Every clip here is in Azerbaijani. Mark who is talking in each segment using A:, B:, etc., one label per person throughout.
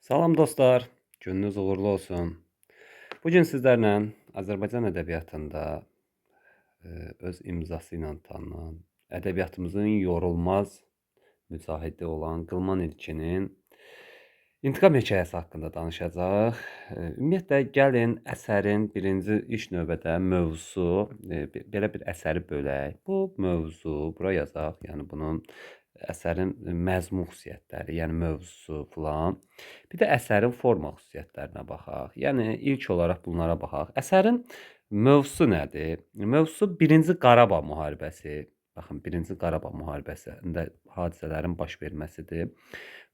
A: Salam dostlar, gününüz uğurlu olsun. Bugün sizlərlə Azərbaycan ədəbiyyatında öz imzası ilə tanınan, ədəbiyyatımızın yorulmaz mücahidi olan Qılman İlkinin İntiqam hekayəsi haqqında danışacağıq. Ümumiyyətlə, gəlin əsərin birinci ilk növbədə mövzusu, belə bir əsəri bölək. Bu mövzu, bura yazaq, yəni bunun əsərin məzmun xüsusiyyətləri, yəni mövzusu filan. Bir də əsərin forma xüsusiyyətlərinə baxaq. Yəni ilk olaraq bunlara baxaq. Əsərin mövzusu nədir? Mövzusu 1-ci Qarabağ müharibəsi. Baxın, 1-ci Qarabağ müharibəsində hadisələrin baş verməsidir.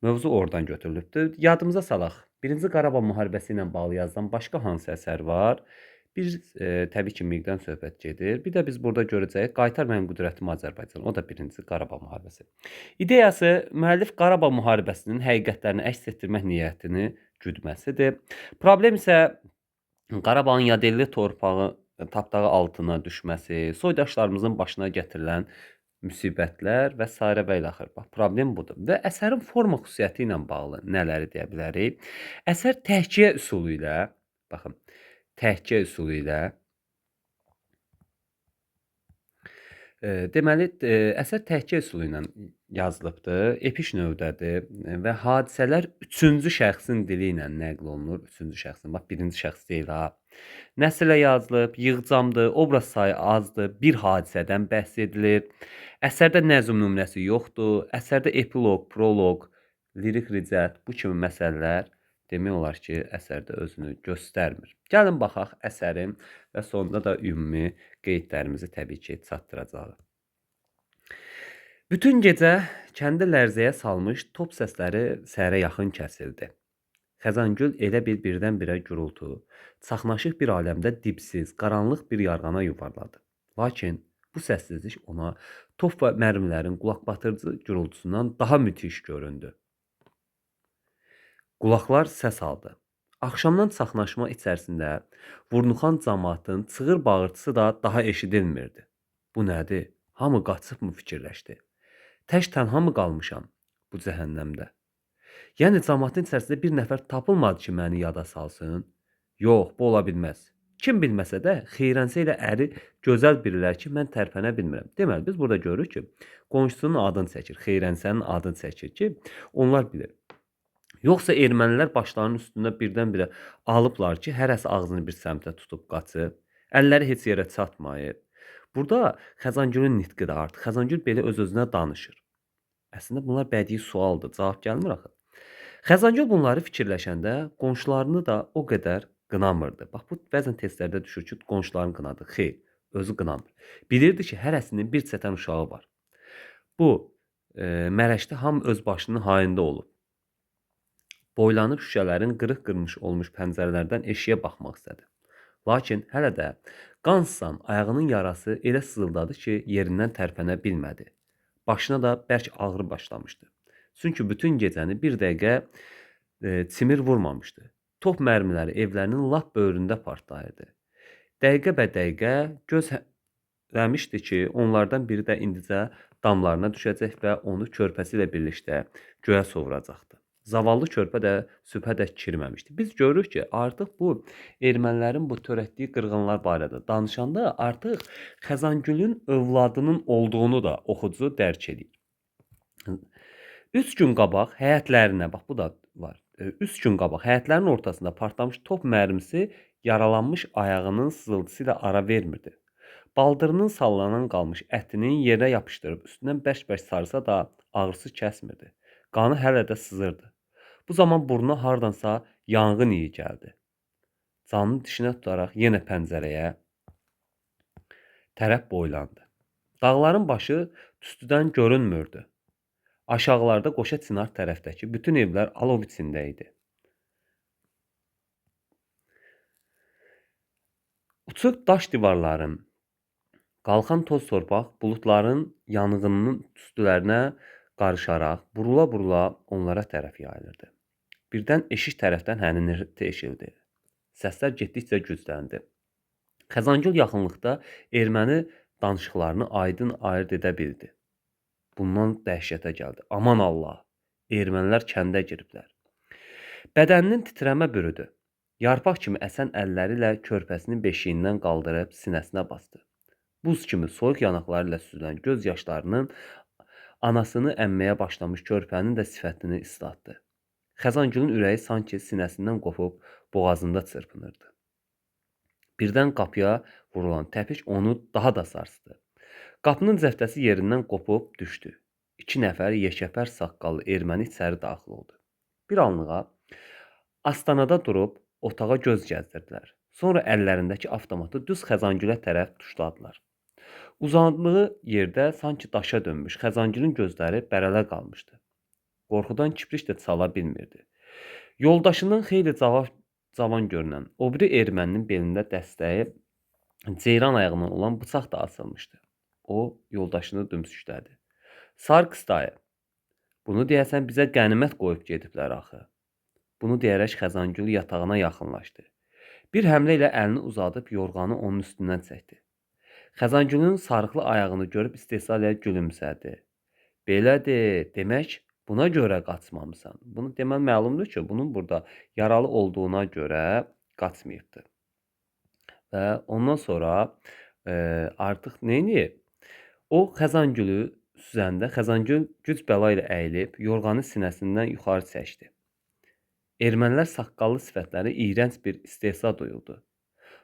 A: Mövzu oradan götürülübdür. Yadımıza salaq. 1-ci Qarabağ müharibəsi ilə bağlı yazılan başqa hansı əsər var? Bir təbii ki, miqdən söhbət gedir. Bir də biz burada görəcəyik Qaytar mənim qüdrətimi Azərbaycan. O da 1-ci Qarabağ müharibəsi. İdeyası müəllif Qarabağ müharibəsinin həqiqətlərini əks etdirmək niyyətini güdməsidir. Problem isə Qarabağın yadelli torpağı tapdağı altına düşməsi, soydaşlarımızın başına gətirilən müsibətlər və sairə və ilaxır. Bax, problem budur. Və əsərin forma xüsusiyyəti ilə bağlı nələri deyə bilərik? Əsər təhkiyə üsulu ilə, baxın, təhkiyə üsulu ilə deməli, əsər təhkiyə üsulu ilə yazılıbdır, epik növdədir və hadisələr üçüncü şəxsin dili ilə nəql olunur. Üçüncü şəxsin, bax, birinci şəxs deyil ha. Nəsrlə yazılıb, yığcamdır, obraz sayı azdır, bir hadisədən bəhs edilir. Əsərdə nəzm nümunəsi yoxdur. Əsərdə epiloq, proloq, lirik ricət bu kimi məsələlər demək olar ki, əsərdə özünü göstərmir. Gəlin baxaq əsərin və sonunda da ümumi qeydlərimizi təbii ki, çatdıracağıq. Bütün gecə kəndi lərzəyə salmış top səsləri səhərə yaxın kəsildi. Xəzangül elə bil birdən-birə gürultu, çaxnaşıq bir aləmdə dibsiz, qaranlıq bir yarğana yuvarladı. Lakin bu səssizlik ona top və mərmilərin qulaqbatırıcı gürultusundan daha müthiş göründü. Qulaqlar səs aldı. Axşamdan çaxnaşma içərisində vurnuxan camaatın çığır bağırtısı da daha eşidilmirdi. Bu nədir? Hamı qaçıb mı fikirləşdi? Tək tənha mı qalmışam bu cəhənnəmdə? Yəni camaatın içərisində bir nəfər tapılmadı ki, məni yada salsın? Yox, bu ola bilməz. Kim bilməsə də Xeyrənsə ilə əri gözəl bilirlər ki, mən tərpənə bilmirəm. Deməli, biz burada görürük ki, qonşusunun adını çəkir, Xeyrənsənin adını çəkir ki, onlar bilir. Yoxsa ermənilər başlarının üstündə birdən-birə alıblar ki, hərəsi ağzını bir səmtə tutub qaçıb, əlləri heç yerə çatmayıb. Burada Xəzangülün nitqi də artıq. Xəzangül belə öz-özünə danışır. Əslində bunlar bədii sualdır, cavab gəlmir axı. Xəzangül bunları fikirləşəndə qonşularını da o qədər qınamırdı. Bax, bu bəzən testlərdə düşür ki, qonşularını qınadı. Xeyr, özü qınamır. Bilirdi ki, hərəsinin bir çətən uşağı var. Bu mərəşdə hamı öz başının hayında olub. Boylanıb şüşələrin qırıq-qırmış olmuş pəncərələrdən eşiyə baxmaq istədi. Lakin hələ də qanssan ayağının yarası elə sızıldadı ki, yerindən tərpənə bilmədi. Başına da bərk ağrı başlamışdı. Çünki bütün gecəni bir dəqiqə çimir vurmamışdı. Top mərmiləri evlərinin lap böyründə partlayırdı. Dəqiqə bə dəqiqə gözləmişdi ki, onlardan biri də indicə damlarına düşəcək və onu körpəsi ilə birlikdə göyə sovuracaqdı. Zavallı körpə də sübhədək kirməmişdi. Biz görürük ki, artıq bu ermənilərin bu törətdiyi qırğınlar barədə danışanda artıq Xəzangülün övladının olduğunu da oxucu dərk edir. 3 gün qabaq həyətlərinə, bax bu da var. 3 gün qabaq həyətlərin ortasında partlamış top mərmisi yaralanmış ayağının sızıltısı ilə ara vermirdi. Baldırının sallanan qalmış ətinin yerə yapışdırıb üstündən bərk-bərk sarısa da ağrısı kəsmirdi. Qanı hələ də sızırdı. Bu zaman burnuna hardansa yanğın iyi gəldi. Canını dişinə tutaraq yenə pəncərəyə tərəf boylandı. Dağların başı tüstüdən görünmürdü. Aşağılarda Qoşa Çınar tərəfdəki bütün evlər alov içində idi. Uçuq daş divarların, qalxan toz torpaq buludların yanğınının tüstülərinə qarışaraq, burula-burula onlara tərəf yayılırdı. Birdən eşik tərəfdən həninirti eşildi. Səslər getdikcə gücləndi. Xəzangül yaxınlıqda erməni danışıqlarını aydın ayırd edə bildi. Bundan dəhşətə gəldi. Aman Allah, ermənilər kəndə giriblər. Bədəninin titrəmə bürüdü. Yarpaq kimi əsən əlləri ilə körpəsinin beşiyindən qaldırıb sinəsinə basdı. Buz kimi soyuq yanaqları ilə süzülən göz yaşlarının anasını əmməyə başlamış körpənin də sifətini islatdı. Xəzangülün ürəyi sanki sinəsindən qopub boğazında çırpınırdı. Birdən qapıya vurulan təpik onu daha da sarsdı. Qapının cəftəsi yerindən qopub düşdü. 2 nəfər yekəpər saqqallı erməni içəri daxil oldu. Bir anlığa astanada durub otağa göz gəzdirdilər. Sonra əllərindəki avtomatı düz Xəzangülə tərəf tuşladılar. Uzandığı yerdə sanki daşa dönmüş Xəzangülün gözləri bərələ qalmışdı. Qorxudan kipriş də çala bilmirdi. Yoldaşının xeyli cavan görünən o biri erməninin belində dəstəyi ceyran ayağından olan bıçaq da asılmışdı. O yoldaşını dümsüklədi. Sarkis dayı, bunu deyəsən bizə qənimət qoyub gediblər axı. Bunu deyərək Xəzangül yatağına yaxınlaşdı. Bir həmlə ilə əlini uzadıb yorğanı onun üstündən çəkdi. Xəzangülün sarıqlı ayağını görüb istehza ilə gülümsədi. Belədir, demək buna görə qaçmamısan. Bunu deməli məlumdur ki, bunun burada yaralı olduğuna görə qaçmayıbdı. Və ondan sonra artıq nə edir? O Xəzangülü süzəndə Xəzangül güc bəla ilə əyilib yorğanı sinəsindən yuxarı çəkdi. Ermənilər saqqallı sifətləri iyrənc bir istehza duyuldu.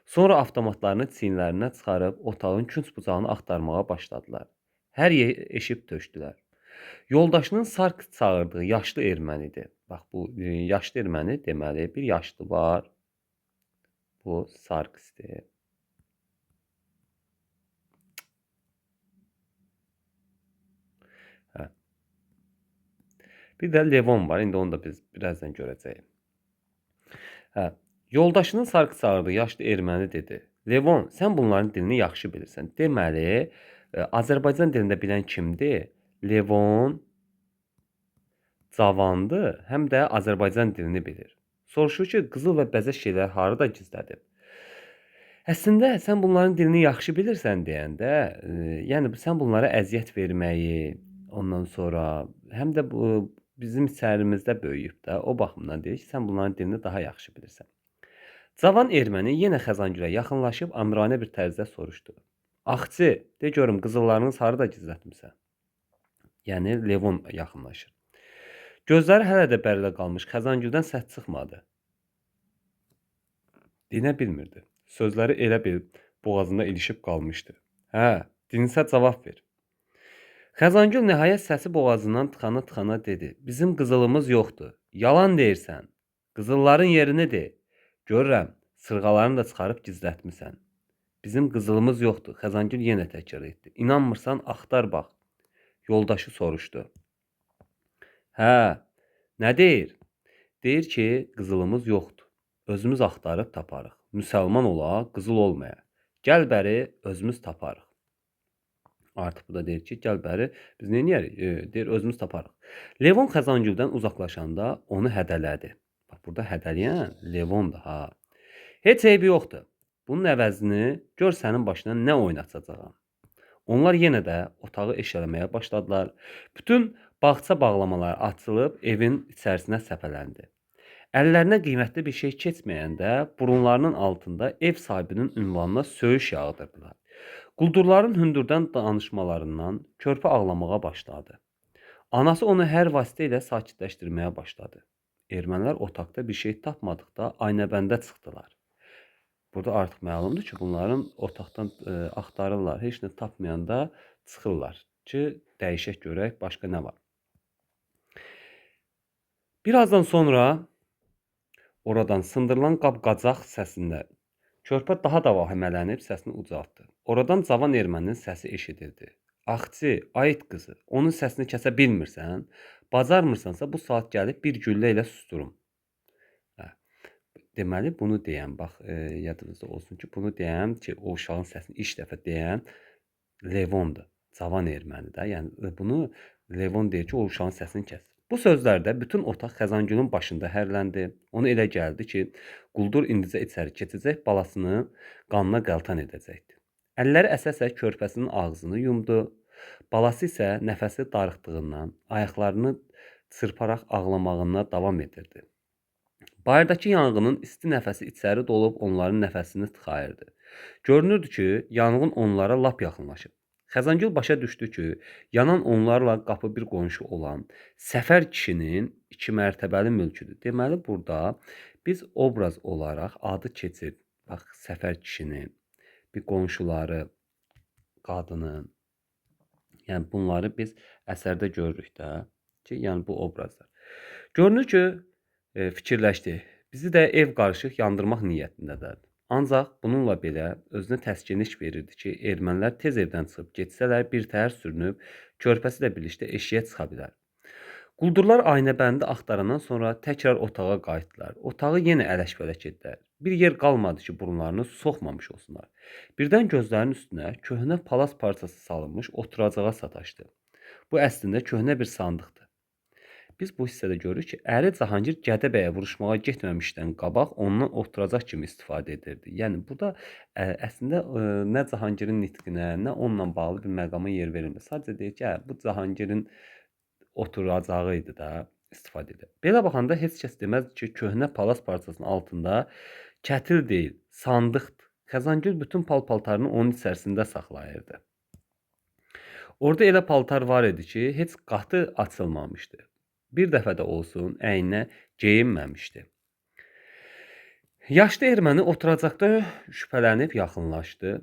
A: Sonra avtomatlarını çiyinlərinə çıxarıb otağın künc bucağını axtarmağa başladılar. Hər yeri eşib tökdülər. Yoldaşının Sarkis çağırdığı yaşlı ermənidir. Bax bu yaşlı erməni deməli bir yaşlı var. Bu Sarkisdir. Hə. Bir də Levon var. İndi onu da biz birazdan görəcəyik. Hə. Yoldaşının Sarkis çağırdığı yaşlı erməni dedi. Levon, sən bunların dilini yaxşı bilirsən. Deməli, Azərbaycan dilində bilən kimdir? Levon cavandır, həm də Azərbaycan dilini bilir. Soruşur ki, qızıl və bəzək şeyləri harada gizlədib? Əslində sən bunların dilini yaxşı bilirsən deyəndə, yəni sən bunlara əziyyət verməyi, ondan sonra həm də bu bizim içərimizdə böyüyüb də, o baxımdan deyir ki, sən bunların dilini daha yaxşı bilirsən. Cavan erməni yenə Xəzangülə yaxınlaşıb amiranə bir tərzdə soruşdu. Axçı, de görüm qızıllarınız harada gizlətmisən? Yəni Levon yaxınlaşır. Gözləri hələ də bərilə qalmış Xəzangüldən səs çıxmadı. Dinə bilmirdi. Sözləri elə bil boğazında ilişib qalmışdı. Hə, dinsə cavab ver. Xəzangül nəhayət səsi boğazından tıxana-tıxana dedi. Bizim qızılımız yoxdur. Yalan deyirsən. Qızılların yerini de. Görürəm, sırğalarını da çıxarıb gizlətmisən. Bizim qızılımız yoxdur. Xəzangül yenə təkrar etdi. İnanmırsan, axtar bax. Yoldaşı soruşdu. Hə, nə deyir? Deyir ki, qızılımız yoxdur. Özümüz axtarıb taparıq. Müsəlman ola, qızıl olmaya. Gəl bəri, özümüz taparıq. Artıq bu da deyir ki, gəl bəri, biz nə edərik? Deyir, özümüz taparıq. Levon Xəzangüldən uzaqlaşanda onu hədələdi. Bax, burada hədələyən Levondur, ha. Heç eybi yoxdur. Bunun əvəzini gör sənin başına nə oynatacağam. Onlar yenə də otağı eşələməyə başladılar. Bütün bağça bağlamaları açılıb evin içərisinə səpələndi. Əllərinə qiymətli bir şey keçməyəndə burunlarının altında ev sahibinin ünvanına söyüş yağdırdılar. Quldurların hündürdən danışmalarından körpə ağlamağa başladı. Anası onu hər vasitə ilə sakitləşdirməyə başladı. Ermənilər otaqda bir şey tapmadıqda aynəbəndə çıxdılar. Burada artıq məlumdur ki, bunların otaqdan axtarırlar. Heç nə tapmayanda çıxırlar ki, dəyişək görək başqa nə var. Birazdan sonra oradan sındırılan qab-qacaq səsində körpə daha da vahimələnib səsini ucaltdı. Oradan cavan erməninin səsi eşidildi. Axçı, ayıt qızı, onun səsini kəsə bilmirsən? Bacarmırsansa bu saat gəlib bir güllə ilə susturum. Deməli, bunu deyən, bax, yadınızda olsun ki, bunu deyən ki, o uşağın səsini ilk dəfə deyən Levondur, cavan ermənidir də. Yəni, bunu Levon deyir ki, o uşağın səsini kəs. Bu sözlərdə bütün otaq Xəzangülün başında hərləndi. Ona elə gəldi ki, quldur indicə içəri keçəcək, balasını qanına qəltan edəcəkdi. Əlləri əsə-əsə körpəsinin ağzını yumdu. Balası isə nəfəsi darıxdığından, ayaqlarını çırparaq ağlamağına davam edirdi. Bayırdakı yanğının isti nəfəsi içəri dolub onların nəfəsini tıxayırdı. Görünürdü ki, yanğın onlara lap yaxınlaşıb. Xəzəngül başa düşdü ki, yanan onlarla qapı bir qonşu olan Səfər kişinin 2 mərtəbəli mülküdür. Deməli, burada biz obraz olaraq adı keçir. Bax, Səfər kişinin, bir qonşuları, qadının. Yəni bunları biz əsərdə görürük də ki, yəni bu obrazlar. Görünür ki, fikirləşdi. Bizi də ev qarışıq yandırmaq niyyətindədir. Ancaq bununla belə özünə təskinlik verirdi ki, ermənilər tez evdən çıxıb getsələr birtəhər sürünüb körpəsi ilə birlikdə eşiyə çıxa bilər. Quldurlar Aynəbəndi axtarandan sonra təkrar otağa qayıtdılar. Otağı yenə ələş-vələş etdilər. Bir yer qalmadı ki, burunlarını soxmamış olsunlar. Birdən gözlərinin üstünə köhnə palas parçası salınmış oturacağa sataşdı. Bu əslində köhnə bir sandıqdır. Biz bu hissədə görürük ki, əri Cahangir Gədəbəyə vuruşmağa getməmişdən qabaq ondan oturacaq kimi istifadə edirdi. Yəni burada əslində nə Cahangirin nitqinə, nə onunla bağlı bir məqama yer verilmir. Sadəcə deyir ki, hə, bu Cahangirin oturacağı idi da, istifadə edir. Belə baxanda heç kəs deməz ki, köhnə palas parçasının altında kətil deyil, sandıqdır. Xəzangül bütün pal-paltarını onun içərisində saxlayırdı. Orada elə paltar var idi ki, heç qatı açılmamışdı. Bir dəfə də olsun əyninə geyinməmişdi. Yaşlı erməni oturacaqda şübhələnib yaxınlaşdı.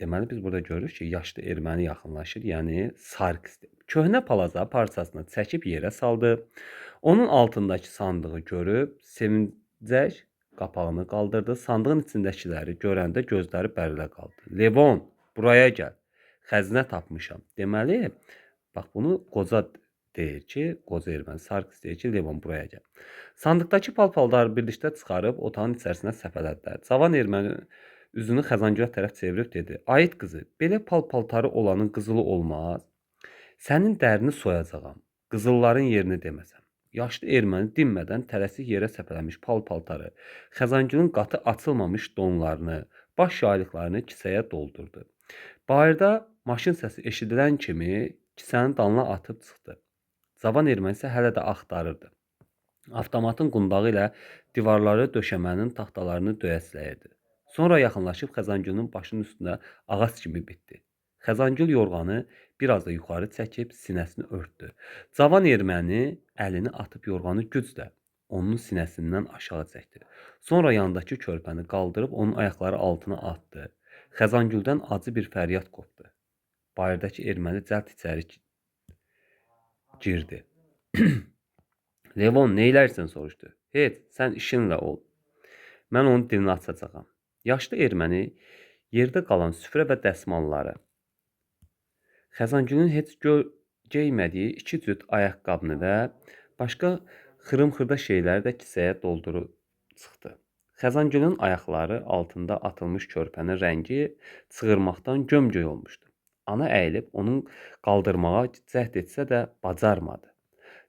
A: Deməli biz burada görürük ki, yaşlı erməni yaxınlaşır, yəni Sarkisdir. Köhnə palaza parçasını çəkib yerə saldı. Onun altındakı sandığı görüb sevincək qapağını qaldırdı. Sandığın içindəkiləri görəndə gözləri bərilə qaldı. Levon, buraya gəl. Xəzinə tapmışam. Deməli, bax bunu qoca deyir ki, qoca erməni Sarkis deyir ki, Levon buraya gəl. Sandıqdakı pal-paltarı birlikdə çıxarıb otağın içərisinə səpələdilər. Cavan erməni üzünü Xəzangülə tərəf çevirib dedi: "Ayıt qızı, belə pal-paltarı olanın qızılı olmaz. Sənin dərini soyacağam. Qızılların yerini deməsəm." Yaşlı erməni dinmədən tələsik yerə səpələmiş pal-paltarı, Xəzangülün qatı açılmamış donlarını, baş yaylıqlarını kisəyə doldurdu. Bayırda maşın səsi eşidilən kimi kisəni dalına atıb çıxdı. Cavan erməni isə hələ də axtarırdı. Avtomatın qundağı ilə divarları, döşəmənin taxtalarını döyəsləyirdi. Sonra yaxınlaşıb Xəzangülün başının üstünə ağac kimi bitdi. Xəzangül yorğanı biraz da yuxarı çəkib sinəsini örtdü. Cavan erməni əlini atıb yorğanı güclə onun sinəsindən aşağı çəkdi. Sonra yandakı körpəni qaldırıb onun ayaqları altına atdı. Xəzangüldən acı bir fəryad qopdu. Bayırdakı erməni cəld içəri girdi. Levon, neylərsən soruşdu. Heç, sən işinlə ol. Mən onun dilini açacağam. Yaşlı erməni yerdə qalan süfrə və dəsmalları, Xəzangülün heç geymədiyi 2 cüt ayaqqabını və başqa xırım-xırda şeyləri də kisəyə doldurub çıxdı. Xəzangülün ayaqları altında atılmış körpənin rəngi çığırmaqdan gömgöy olmuşdu. Ana əyilib onun qaldırmağa cəhd etsə də bacarmadı.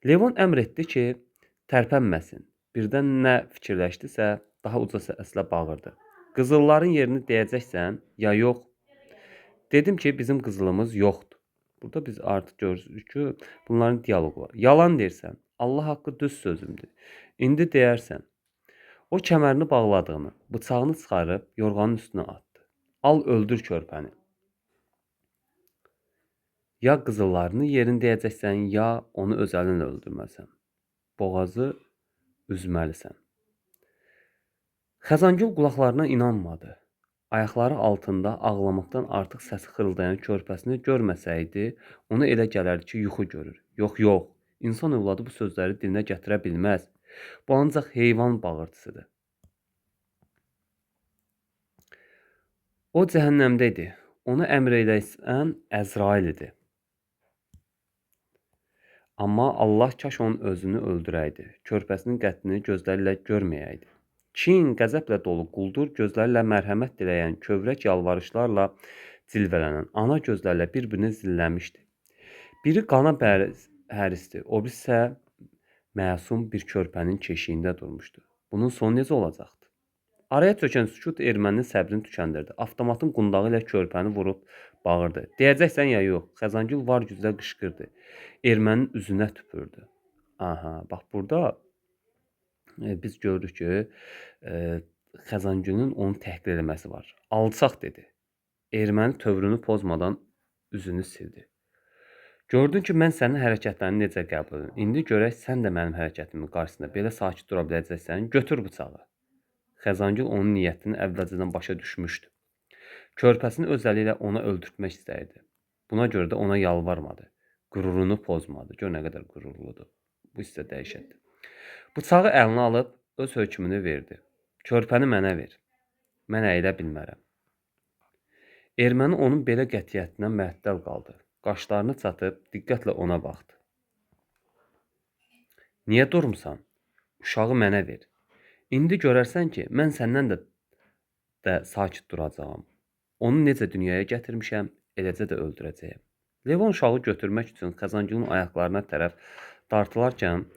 A: Levon əmr etdi ki, tərpənməsin. Birdən nə fikirləşdisə, daha uca səslə bağırdı. Qızılların yerini deyəcəksən, ya yox? Dedim ki, bizim qızılımız yoxdur. Burada biz artıq görürük ki, bunların diyaloqu var. Yalan deyirsən, Allah haqqı düz sözümdür. İndi deyərsən. O kəmərini bağladığını, bıçağını çıxarıb yorğanın üstünə atdı. Al öldür körpəni. Ya qızıllarını yerini deyəcəksən, ya onu öz əlinlə öldürməlisən. Boğazı üzməlisən. Xəzangül qulaqlarına inanmadı. Ayaqları altında ağlamaqdan artıq səsi xırıldayan körpəsini görməsəydi, ona elə gələrdi ki, yuxu görür. Yox, yox, insan övladı bu sözləri dilinə gətirə bilməz. Bu ancaq heyvan bağırtısıdır. O cəhənnəmdə idi. Ona əmr edən Əzrail idi. Amma Allah kaş onun özünü öldürəydi. Körpəsinin qətlini gözlərlə görməyəydi. Kin, qəzəblə dolu quldur gözlərlə mərhəmət diləyən, kövrək yalvarışlarla cilvələnən ana gözlərlə bir-birini zilləmişdi. Biri qana hərisdi, o birisi isə məsum bir körpənin keşiyində durmuşdu. Bunun sonu necə olacaqdı? Araya çökən sükut erməninin səbrini tükəndirdi. Avtomatın qundağı ilə körpəni vurub bağırdı. Deyəcəksən ya yox? Xəzangül var güclə qışqırdı. Ermənin üzünə tüpürdü. Aha, bax burada Biz görürük ki, Xəzəngülün onu təhqir eləməsi var. Alçaq dedi. Erməni tövrünü pozmadan üzünü sildi. Gördün ki, mən sənin hərəkətlərini necə qəbul edirəm. İndi görək sən də mənim hərəkətimin qarşısında belə sakit dura biləcəksən. Götür bıçağı. Xəzəngül onun niyyətini əvvəlcədən başa düşmüşdü. Körpəsini öz əli ilə ona öldürtmək istəyirdi. Buna görə də ona yalvarmadı. Qürurunu pozmadı. Gör nə qədər qürurludur. Bu hissə dəhşətdir. Bıçağı əlinə alıb öz hökmünü verdi. Körpəni mənə ver. Mən əyilə bilmərəm. Erməni onun belə qətiyyətindən məəttəl qaldı. Qaşlarını çatıb diqqətlə ona baxdı. Niyə durmusan? Uşağı mənə ver. İndi görərsən ki, mən səndən də sakit duracağam. Onu necə dünyaya gətirmişəm, eləcə də öldürəcəyəm. Levon uşağı götürmək üçün Xəzəngülün ayaqlarına tərəf dartılarkən,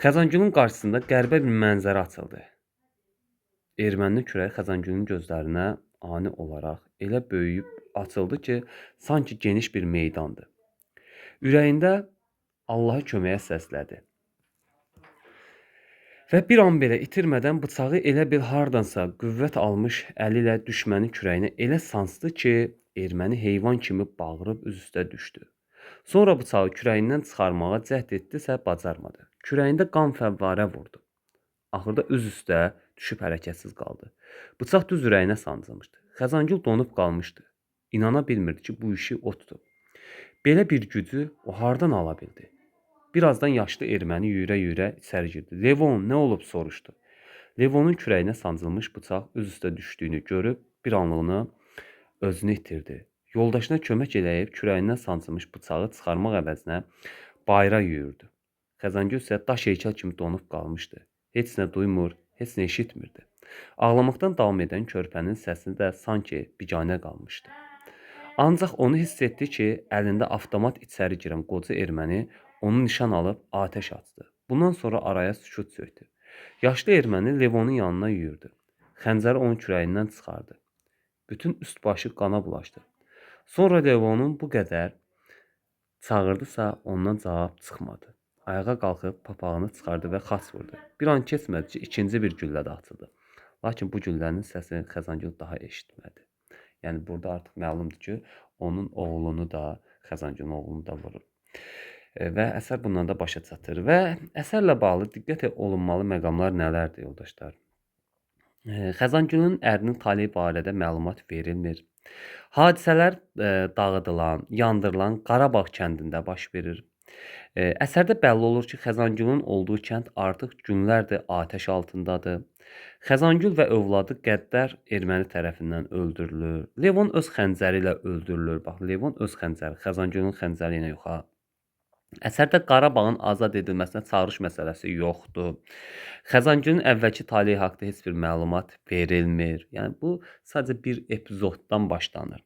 A: Xəzəngülün qarşısında qəribə bir mənzərə açıldı. Erməninin kürəyi Xəzəngülün gözlərinə ani olaraq elə böyüyüb açıldı ki, sanki geniş bir meydandır. Ürəyində Allahı köməyə səslədi. Və bir an belə itirmədən bıçağı elə bir hardansa qüvvət almış əli ilə düşmənin kürəyinə elə sancdı ki, erməni heyvan kimi bağırıb üz üstə düşdü. Sonra bıçağı kürəyindən çıxarmağa cəhd etdisə bacarmadı. Kürəyində qan fəvvarə vurdu. Axırda üz üstə düşüb hərəkətsiz qaldı. Bıçaq düz ürəyinə sancılmışdı. Xəzəngül donub qalmışdı. İnana bilmirdi ki, bu işi o tutub. Belə bir gücü o hardan ala bildi? Birazdan yaşlı erməni yüyürə-yüyürə içəri girdi. Levon, nə olub soruşdu. Levonun kürəyinə sancılmış bıçaq üz üstə düşdüyünü görüb bir anlığına özünü itirdi. Yoldaşına kömək eləyib kürəyindən sancılmış bıçağı çıxarmaq əvəzinə bayıra yüyürdü. Xəzəngül isə daş heykəl kimi donub qalmışdı. Heç nə duymur, heç nə eşitmirdi. Ağlamaqdan davam edən körpənin səsini də sanki biganə qalmışdı. Ancaq onu hiss etdi ki, əlində avtomat içəri girən qoca erməni onu nişan alıb atəş açdı. Bundan sonra araya sükut çökdü. Yaşlı erməni Levonun yanına yüyürdü. Xəncəri onun kürəyindən çıxardı. Bütün üst başı qana bulaşdı. Sonra Levonun bu qədər çağırdısa ondan cavab çıxmadı. Ayağa qalxıb papağını çıxardı və xaç vurdu. Bir an keçmədi ki, ikinci bir güllə də atıldı. Lakin bu güllənin səsini Xəzəngül daha eşitmədi. Yəni burada artıq məlumdur ki, onun oğlunu da, Xəzəngülün oğlunu da vurur. Və əsər bundan da başa çatır. Və əsərlə bağlı diqqət olunmalı məqamlar nələrdir, yoldaşlar? Xəzəngülün ərinin taleyi barədə məlumat verilmir. Hadisələr dağıdılan, yandırılan Qarabağ kəndində baş verir. Əsərdə bəlli olur ki, Xəzəngülün olduğu kənd artıq günlərdir atəş altındadır. Xəzəngül və övladı qəddar erməni tərəfindən öldürülür. Levon öz xəncəri ilə öldürülür. Bax, Levon öz xəncəri, Xəzəngülün xəncəri ilə yox ha. Əsərdə Qarabağın azad edilməsinə çağırış məsələsi yoxdur. Xəzəngülün əvvəlki taleyi haqqında heç bir məlumat verilmir. Yəni bu sadəcə bir epizoddan başlanır.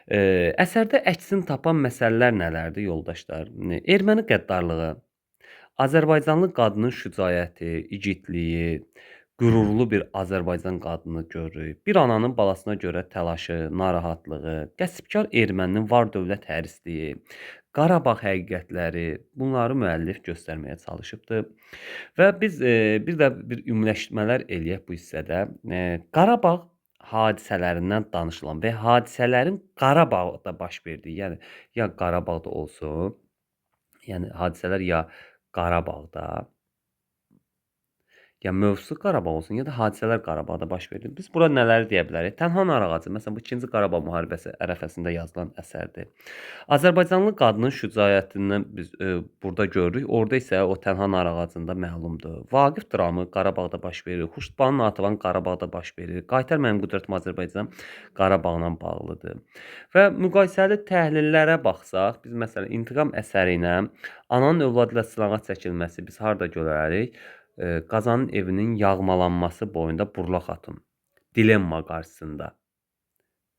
A: Əsərdə əksini tapan məsələlər nələrdir, yoldaşlar? Erməni qəddarlığı, Azərbaycanlı qadının şücaəti, igidliyi, qürurlu bir Azərbaycan qadını görürük. Bir ananın balasına görə təlaşı, narahatlığı, qəsbkar erməninin var-dövlət hərisliyi, Qarabağ həqiqətləri, bunları müəllif göstərməyə çalışıbdır. Və biz bir də bir ümumiləşdirmələr eləyək bu hissədə. Qarabağ hadisələrindən danışılan və hadisələrin Qarabağda baş verdiyi, yəni ya Qarabağda olsun, yəni hadisələr ya Qarabağda, ya mövzusu Qarabağ olsun, ya da hadisələr Qarabağda baş verir. Biz bura nələri deyə bilərik? Tənha nar ağacı, məsələn, bu 2-ci Qarabağ müharibəsi ərəfəsində yazılan əsərdir. Azərbaycanlı qadının şücaətindən biz burada görürük. Orada isə o tənha nar ağacında məlumdur. Vaqif dramı Qarabağda baş verir. Xuştbanu Natıvan Qarabağda baş verir. Qaytar mənim qüdrətim Azərbaycan Qarabağla bağlıdır. Və müqayisəli təhlillərə baxsaq, biz məsələn İntiqam əsəri ilə Ananın övladı ilə sınağa çəkilməsi biz harda görərik? Qazanın evinin yağmalanması boyunda Burla xatun dilemma qarşısında.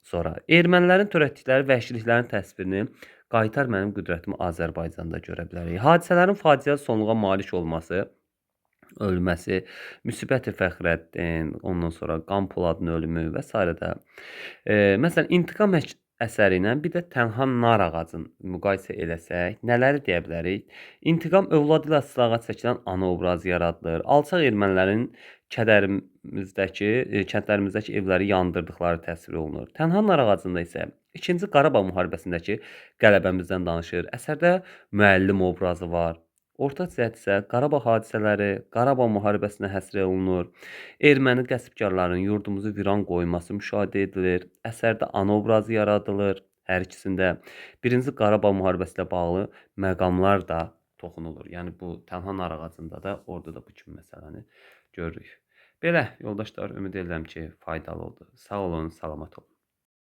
A: Sonra ermənilərin törətdikləri vəhşiliklərin təsvirini Qaytar mənim qüdrətimi Azərbaycanda görə bilərik. Hadisələrin faciəli sonluğa malik olması, ölməsi, Müsbəti Fəxrəddin, ondan sonra Qan Poladın ölümü və s. də. Məsələn, İntiqam əsəri ilə bir də Tənha nar ağacını müqayisə eləsək, nələri deyə bilərik? İntiqam övladı ilə sırağa çəkilən ana obrazı yaradılır. Alçaq ermənilərin kədərimizdəki, kəndlərimizdəki evləri yandırdıqları təsvir olunur. Tənha nar ağacında isə 2-ci Qarabağ müharibəsindəki qələbəmizdən danışır. Əsərdə müəllim obrazı var. Orta cəhət isə Qarabağ hadisələri, Qarabağ müharibəsinə həsr olunur. Erməni qəsbkarlarının yurdumuzu viran qoyması müşahidə edilir. Əsərdə ana obrazı yaradılır. Hər ikisində 1-ci Qarabağ müharibəsi ilə bağlı məqamlar da toxunulur. Yəni bu Tənha nar ağacında da orada da bu kimi məsələni görürük. Belə yoldaşlar, ümid edirəm ki, faydalı oldu. Sağ olun, salamat olun.